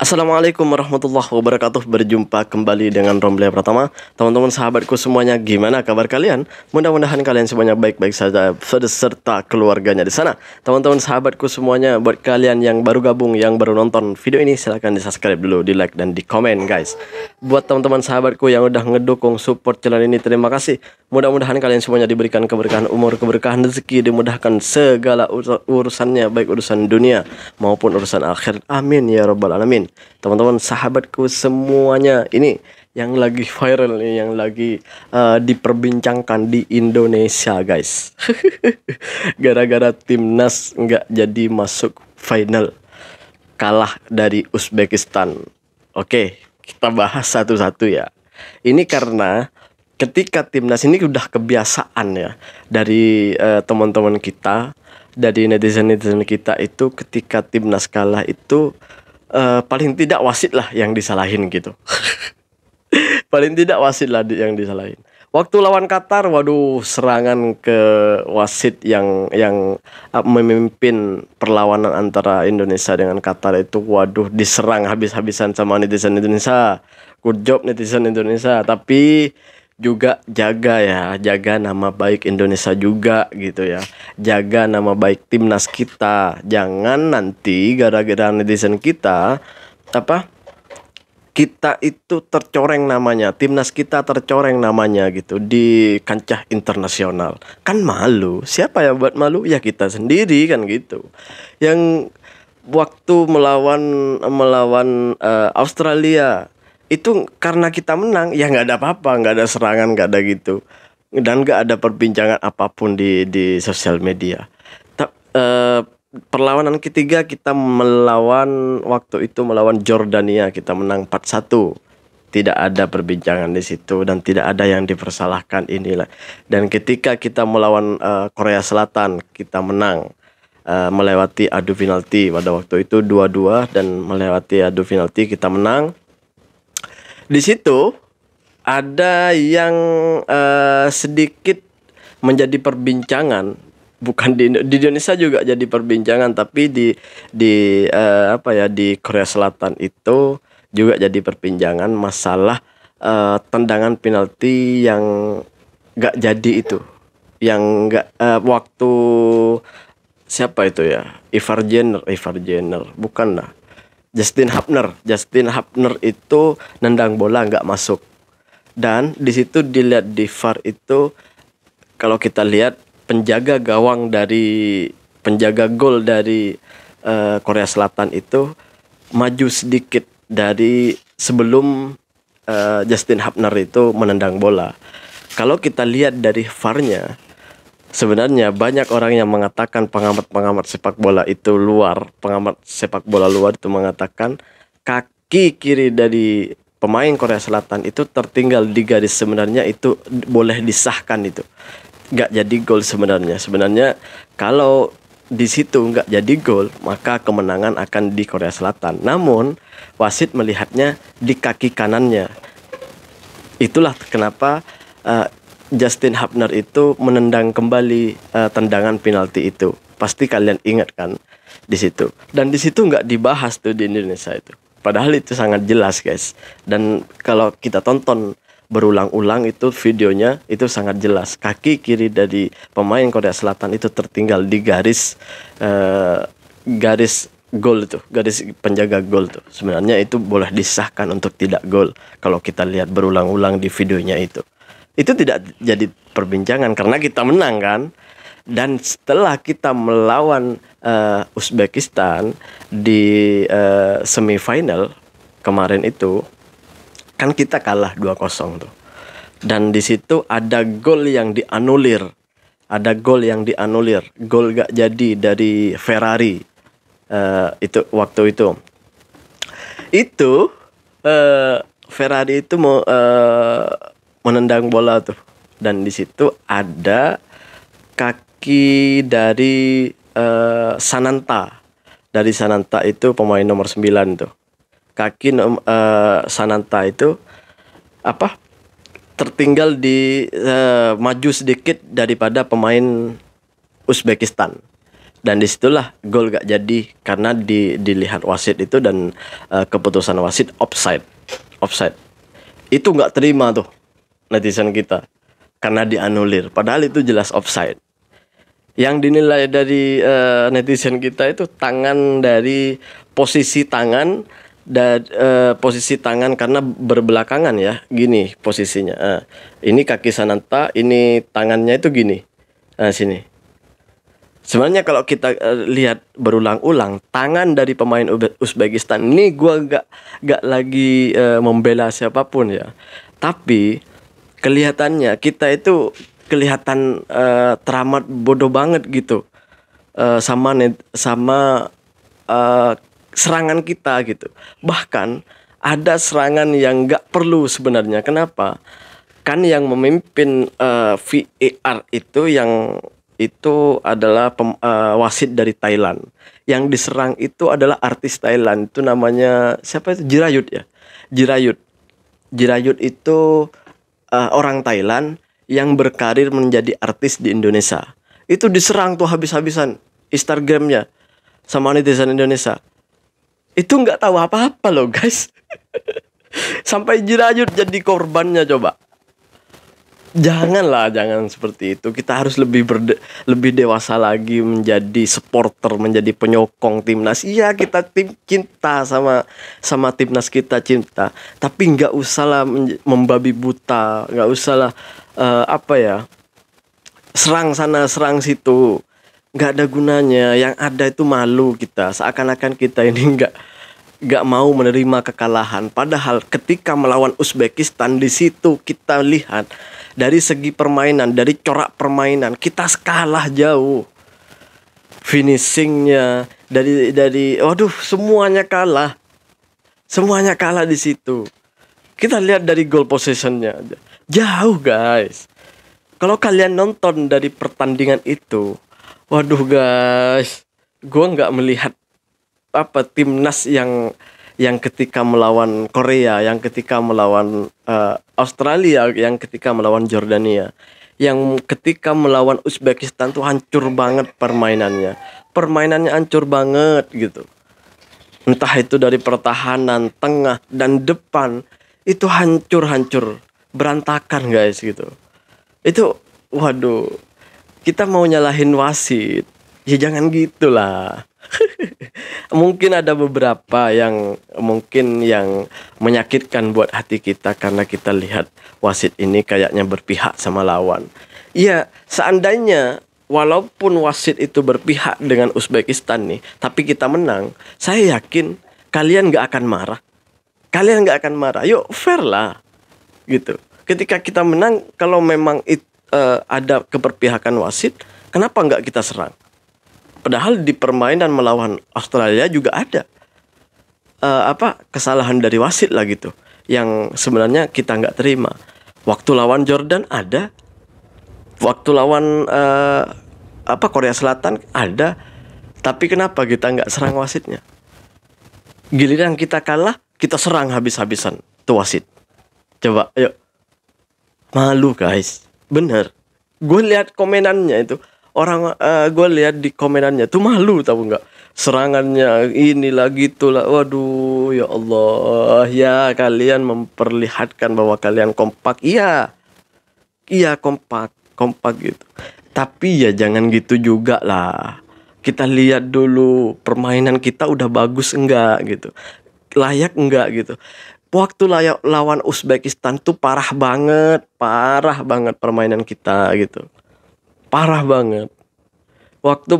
Assalamualaikum warahmatullahi wabarakatuh. Berjumpa kembali dengan Romli Pratama. Teman-teman sahabatku semuanya, gimana kabar kalian? Mudah-mudahan kalian semuanya baik-baik saja serta keluarganya di sana. Teman-teman sahabatku semuanya, buat kalian yang baru gabung, yang baru nonton video ini, silahkan di-subscribe dulu, di-like dan di-komen guys. Buat teman-teman sahabatku yang udah ngedukung support channel ini, terima kasih. Mudah-mudahan kalian semuanya diberikan keberkahan umur, keberkahan rezeki, dimudahkan segala urusannya, baik urusan dunia maupun urusan akhirat. Amin ya rabbal alamin. Teman-teman sahabatku semuanya, ini yang lagi viral nih, yang lagi diperbincangkan di Indonesia guys. Gara-gara timnas nggak jadi masuk final, kalah dari Uzbekistan. Oke, kita bahas satu-satu ya. Ini karena ketika timnas ini udah kebiasaan ya dari teman-teman kita, dari netizen-netizen kita itu, ketika timnas kalah itu paling tidak wasit lah yang disalahin gitu. Paling tidak wasit lah yang disalahin. Waktu lawan Qatar, waduh, serangan ke wasit yang memimpin perlawanan antara Indonesia dengan Qatar itu, waduh, diserang habis-habisan sama netizen Indonesia. Good job netizen Indonesia, tapi juga jaga nama baik Indonesia juga gitu ya. Jaga nama baik timnas kita. Jangan nanti gara-gara netizen kita kita itu tercoreng namanya, timnas kita tercoreng namanya gitu di kancah internasional. Kan malu. Siapa yang buat malu? Ya kita sendiri kan gitu. Yang waktu melawan Australia itu karena kita menang, ya nggak ada apa-apa, nggak ada serangan, nggak ada gitu, dan nggak ada perbincangan apapun di sosial media. Perlawanan ketiga kita waktu itu melawan Jordania, kita menang 4-1. Tidak ada perbincangan di situ dan tidak ada yang dipersalahkan inilah. Dan ketika kita melawan Korea Selatan, kita menang, melewati adu penalti. Pada waktu itu 2-2 dan melewati adu penalti kita menang. Di situ ada yang sedikit menjadi perbincangan, bukan di Indonesia juga jadi perbincangan, tapi di Korea Selatan itu juga jadi perbincangan masalah tendangan penalti yang nggak jadi itu, yang nggak waktu siapa itu ya, Ivar Jenner bukan lah, Justin Hubner itu nendang bola nggak masuk. Dan di situ dilihat di VAR itu, kalau kita lihat penjaga gol dari Korea Selatan itu maju sedikit dari sebelum Justin Hubner itu menendang bola. Kalau kita lihat dari VAR-nya, sebenarnya banyak orang yang mengatakan, pengamat sepak bola luar itu mengatakan kaki kiri dari pemain Korea Selatan itu tertinggal di garis, sebenarnya itu boleh disahkan, itu nggak jadi gol sebenarnya. Sebenarnya kalau di situ nggak jadi gol, maka kemenangan akan di Korea Selatan. Namun wasit melihatnya di kaki kanannya. Itulah kenapa Justin Hubner itu menendang kembali tendangan penalti itu. Pasti kalian ingat kan di situ. Dan di situ nggak dibahas tuh di Indonesia itu. Padahal itu sangat jelas guys. Dan kalau kita tonton berulang-ulang itu videonya, itu sangat jelas. Kaki kiri dari pemain Korea Selatan itu tertinggal di garis gol itu, garis penjaga gol tuh. Sebenarnya itu boleh disahkan untuk tidak gol kalau kita lihat berulang-ulang di videonya itu. Itu tidak jadi perbincangan karena kita menang kan. Dan setelah kita melawan Uzbekistan di semifinal kemarin itu, kan kita kalah 2-0 tuh. Dan di situ ada gol yang dianulir. Gol gak jadi dari Ferrari. Itu waktu itu. Ferrari itu mau menendang bola tuh, dan di situ ada kaki dari Sananta. Dari Sananta itu pemain nomor 9 tuh. Kaki Sananta itu tertinggal di maju sedikit daripada pemain Uzbekistan. Dan disitulah gol gak jadi karena dilihat wasit itu dan keputusan wasit offside. Itu nggak terima tuh netizen kita karena dianulir. Padahal itu jelas offside. Yang dinilai dari netizen kita itu tangan dari posisi tangan dan posisi tangan karena berbelakangan ya, gini posisinya. Ini kaki Sananta, ini tangannya itu gini. Sini. Sebenarnya kalau kita lihat berulang-ulang tangan dari pemain Uzbekistan ini, gua gak lagi membela siapapun ya, tapi kelihatannya kita itu kelihatan teramat bodoh banget gitu sama serangan kita gitu. Bahkan ada serangan yang gak perlu sebenarnya. Kenapa? Kan yang memimpin VAR itu adalah wasit dari Thailand. Yang diserang itu adalah artis Thailand. Itu namanya siapa itu? Jirayut ya. Jirayut itu orang Thailand yang berkarir menjadi artis di Indonesia. Itu diserang tuh habis-habisan Instagramnya sama netizen Indonesia. Itu nggak tahu apa-apa loh guys. Sampai Jirayut jadi korbannya coba. Jangan seperti itu. Kita harus lebih dewasa lagi menjadi supporter, menjadi penyokong timnas. Iya, kita tim cinta sama timnas kita cinta. Tapi nggak usahlah membabi buta, nggak usahlah serang sana serang situ. Nggak ada gunanya. Yang ada itu malu kita. Seakan-akan kita ini nggak mau menerima kekalahan. Padahal ketika melawan Uzbekistan, di situ kita lihat dari segi permainan, dari corak permainan kita kalah jauh. Finishingnya dari semuanya kalah. Semuanya kalah di situ. Kita lihat dari goal possessionnya jauh guys. Kalau kalian nonton dari pertandingan itu, waduh guys, gue nggak melihat timnas yang ketika melawan Korea, yang ketika melawan Australia, yang ketika melawan Jordania, yang ketika melawan Uzbekistan tuh hancur banget permainannya. Permainannya hancur banget gitu. Entah itu dari pertahanan, tengah, dan depan, itu hancur berantakan guys gitu. Itu waduh, kita mau nyalahin wasit, ya jangan gitulah. Mungkin ada beberapa yang menyakitkan buat hati kita karena kita lihat wasit ini kayaknya berpihak sama lawan. Iya, seandainya walaupun wasit itu berpihak dengan Uzbekistan nih, tapi kita menang, saya yakin kalian gak akan marah. Yuk fair lah gitu. Ketika kita menang, kalau memang ada keberpihakan wasit, kenapa nggak kita serang? Padahal di permainan melawan Australia juga ada kesalahan dari wasit lah gitu, yang sebenarnya kita nggak terima. Waktu lawan Jordan ada, waktu lawan Korea Selatan ada, tapi kenapa kita nggak serang wasitnya? Giliran kita kalah, kita serang habis-habisan tuh wasit. Coba, yuk. Malu guys, bener. Gue lihat komenannya itu. Gue lihat di komenannya tuh malu, tahu nggak? Serangannya inilah gitulah. Waduh, ya Allah. Ya, kalian memperlihatkan bahwa kalian kompak. Iya kompak gitu. Tapi ya jangan gitu juga lah. Kita lihat dulu permainan kita udah bagus enggak gitu. Layak enggak gitu. Waktu lawan Uzbekistan tuh parah banget permainan kita gitu. Parah banget. Waktu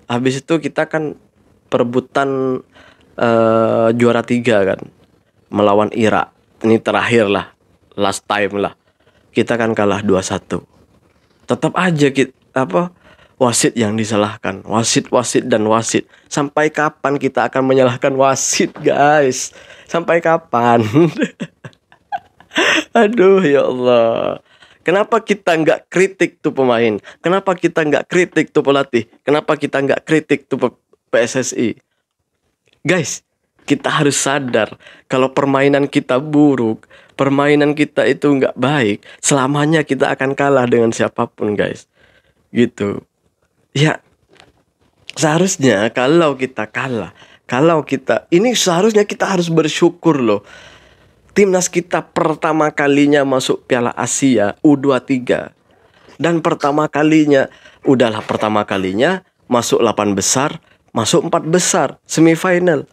habis itu kita kan perebutan juara 3 kan, melawan Irak. Ini terakhir lah, last time lah. Kita kan kalah 2-1. Tetap aja wasit yang disalahkan. Wasit. Sampai kapan kita akan menyalahkan wasit, guys? Sampai kapan? Aduh, ya Allah. Kenapa kita nggak kritik tuh pemain? Kenapa kita nggak kritik tuh pelatih? Kenapa kita nggak kritik tuh PSSI? Guys, kita harus sadar kalau permainan kita buruk, permainan kita itu nggak baik, selamanya kita akan kalah dengan siapapun, guys. Gitu. Ya, Seharusnya kalau kita kalah, ini seharusnya kita harus bersyukur loh. Timnas kita pertama kalinya masuk Piala Asia U23. Dan pertama kalinya masuk 8 besar, masuk 4 besar, semifinal.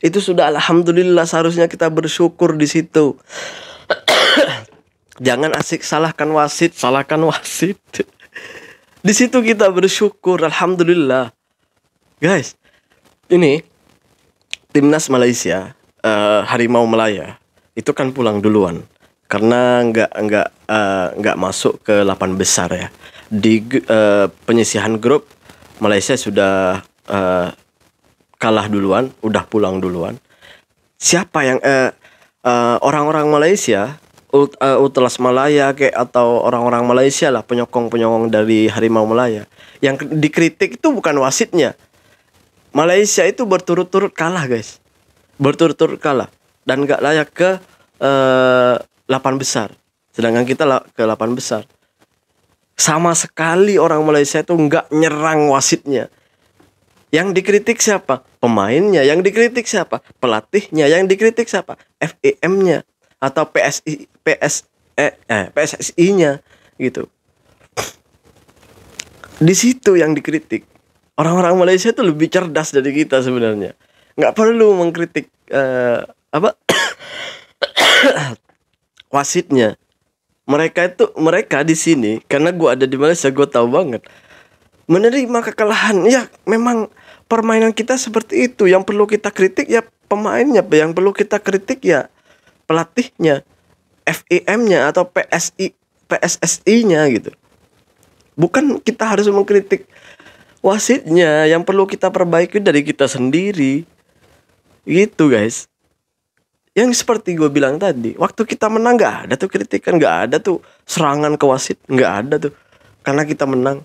Itu sudah alhamdulillah, seharusnya kita bersyukur di situ. Jangan asik salahkan wasit. Di situ kita bersyukur, alhamdulillah. Guys, ini timnas Malaysia, Harimau Malaya itu kan pulang duluan karena nggak masuk ke 8 besar ya. Di penyisihan grup Malaysia sudah kalah duluan, udah pulang duluan. Siapa yang orang-orang Malaysia, Ultras Malaya kayak, atau orang-orang Malaysia lah, penyokong dari Harimau Malaya, yang dikritik itu bukan wasitnya. Malaysia itu berturut-turut kalah, guys. Berturut-turut kalah dan gak layak ke 8 besar. Sedangkan kita ke 8 besar. Sama sekali orang Malaysia itu gak nyerang wasitnya. Yang dikritik siapa? Pemainnya. Yang dikritik siapa? Pelatihnya. Yang dikritik siapa? FEM-nya atau PSSI-nya gitu. Di situ yang dikritik. Orang-orang Malaysia itu lebih cerdas dari kita sebenarnya. Nggak perlu mengkritik wasitnya. Mereka di sini, karena gue ada di Malaysia, gue tahu banget. Menerima kekalahan, ya memang permainan kita seperti itu. Yang perlu kita kritik ya pemainnya, yang perlu kita kritik ya pelatihnya, FEM-nya atau PSSI-nya gitu. Bukan kita harus mengkritik wasitnya. Yang perlu kita perbaiki dari kita sendiri. Gitu, guys. Yang seperti gue bilang tadi, waktu kita menang gak ada tuh kritikan, gak ada tuh serangan ke wasit, gak ada tuh. Karena kita menang.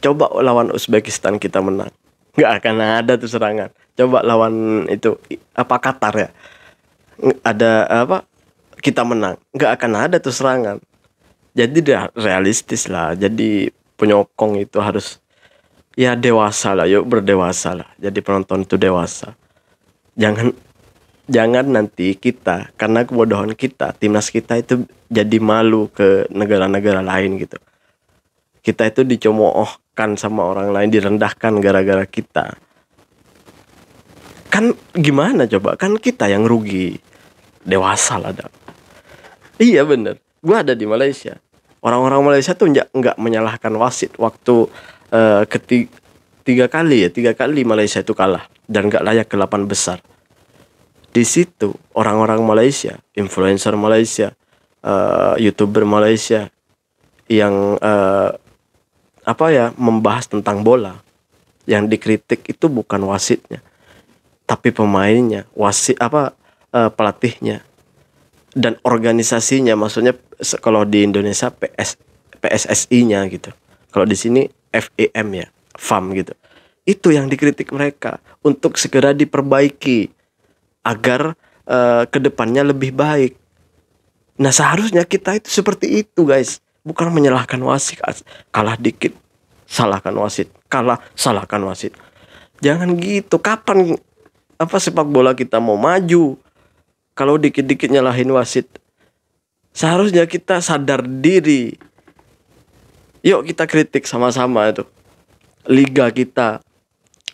Coba lawan Uzbekistan kita menang, gak akan ada tuh serangan. Coba lawan itu Qatar ya, ada kita menang, gak akan ada tuh serangan. Jadi realistis lah. Jadi penyokong itu harus ya dewasa lah, yuk berdewasa lah. Jadi penonton itu dewasa. Jangan nanti kita, karena kebodohan kita, timnas kita itu jadi malu ke negara-negara lain gitu. Kita itu dicemoohkan sama orang lain, direndahkan gara-gara kita. Kan gimana coba? Kan kita yang rugi. Dewasa lah dah. Iya bener. Gue ada di Malaysia. Orang-orang Malaysia tuh nggak menyalahkan wasit waktu tiga kali Malaysia itu kalah dan nggak layak ke 8 besar. Di situ orang-orang Malaysia, influencer Malaysia, YouTuber Malaysia yang membahas tentang bola, yang dikritik itu bukan wasitnya, tapi pemainnya, pelatihnya dan organisasinya. Maksudnya kalau di Indonesia PSSI-nya gitu. Kalau di sini FEM ya, FAM gitu. Itu yang dikritik mereka untuk segera diperbaiki agar kedepannya lebih baik. Nah seharusnya kita itu seperti itu, guys. Bukan menyalahkan wasit. Kalah dikit salahkan wasit, kalah salahkan wasit. Jangan gitu. Kapan sepak bola kita mau maju kalau dikit-dikit nyalahin wasit? Seharusnya kita sadar diri. Yuk kita kritik sama-sama itu liga kita.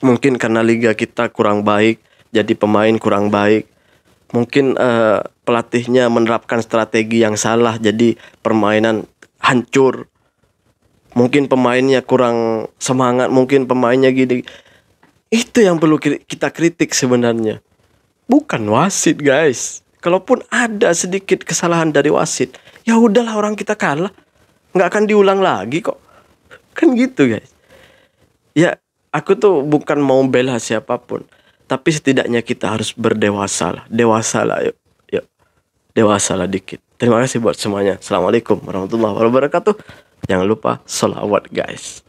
Mungkin karena liga kita kurang baik, jadi pemain kurang baik. Mungkin pelatihnya menerapkan strategi yang salah, jadi permainan hancur. Mungkin pemainnya kurang semangat, mungkin pemainnya gini. Itu yang perlu kita kritik sebenarnya, bukan wasit, guys. Kalaupun ada sedikit kesalahan dari wasit, ya udahlah, orang kita kalah, nggak akan diulang lagi kok. Kan gitu, guys. Ya, aku tuh bukan mau bela siapapun, tapi setidaknya kita harus berdewasa lah. Dewasa lah, yuk. Dewasa lah dikit. Terima kasih buat semuanya. Assalamualaikum warahmatullahi wabarakatuh. Jangan lupa sholawat, guys.